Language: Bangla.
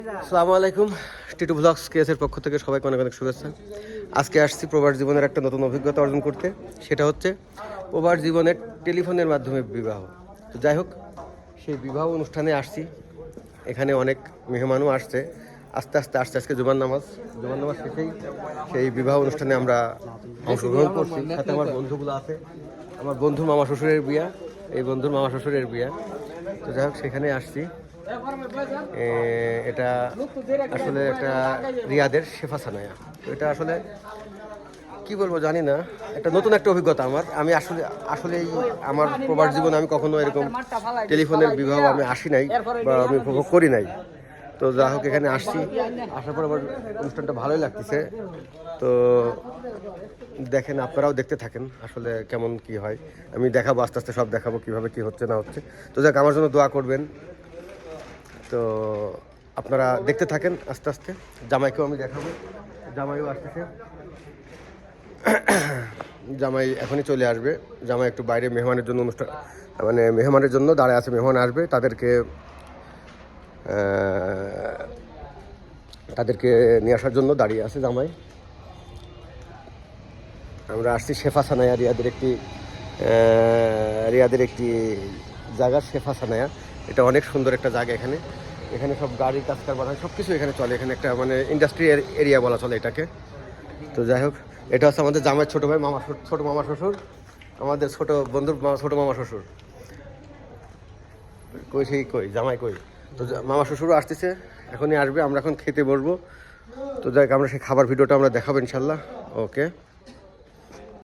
আসসালামু আলাইকুম, টিটু ব্লগস কেএসের পক্ষ থেকে সবাইকে অনেক অনেক শুভেচ্ছা। আজকে আসছি প্রবাস জীবনের একটা নতুন অভিজ্ঞতা অর্জন করতে, সেটা হচ্ছে প্রবাস জীবনের টেলিফোনের মাধ্যমে বিবাহ। তো যাই হোক, সেই বিবাহ অনুষ্ঠানে আসছি। এখানে অনেক মেহমানও আসছে। আস্তে আস্তে আসছে আজকে জুমার নামাজ শেষেই সেই বিবাহ অনুষ্ঠানে আমরা অংশগ্রহণ করছি। সাথে আমার বন্ধুগুলো আছে, আমার বন্ধুর মামা শ্বশুরের বিয়া, এই বন্ধুর মামা শ্বশুরের বিয়া। তো যাই হোক, সেখানে আসছি। এটা আসলে একটা রিয়াদের শেফা সানায়া। এটা আসলে কি বলবো জানি না, একটা নতুন একটা অভিজ্ঞতা আমার। আমি আসলেই আমার প্রবাস জীবনে আমি কখনো এরকম টেলিফোনের বিবাহ আমি আসি নাই বা আমি উপভোগ করি নাই। তো যা হোক, এখানে আসছি, আসার পর আমার অনুষ্ঠানটা ভালোই লাগতেছে। তো দেখেন, আপনারাও দেখতে থাকেন আসলে কেমন কি হয়। আমি দেখাবো, আস্তে আস্তে সব দেখাবো কীভাবে কি হচ্ছে না হচ্ছে। তো যাক, আমার জন্য দোয়া করবেন। তো আপনারা দেখতে থাকেন আস্তে আস্তে। জামাইকেও আমি দেখাবো, জামাইও আসতেছে। জামাই এখনই চলে আসবে। জামাই একটু বাইরে মেহমানের জন্য মেহমানের জন্য দাঁড়ায় আছে। মেহমান আসবে, তাদেরকে নিয়ে আসার জন্য দাঁড়িয়ে আছে জামাই। আমরা আসছি শেফা সানায়া, রিয়াদের একটি জায়গা, শেফা সানায়া। এটা অনেক সুন্দর একটা জায়গা। এখানে সব গাড়ির কাজ কারবার হয়, সব কিছু এখানে চলে। এখানে একটা ইন্ডাস্ট্রি এরিয়া বলা চলে এটাকে। তো যাই হোক, এটা হচ্ছে আমাদের জামাইয়ের ছোটো ভাই, ছোট মামা শ্বশুর, আমাদের ছোট বন্ধুর ছোট মামা শ্বশুর। জামাই কই? তো মামা শ্বশুরও আসতেছে, এখনই আসবে। আমরা এখন খেতে বসবো। তো যাই হোক, আমরা সেই খাবার ভিডিওটা আমরা দেখাবো ইনশাল্লাহ। ওকে।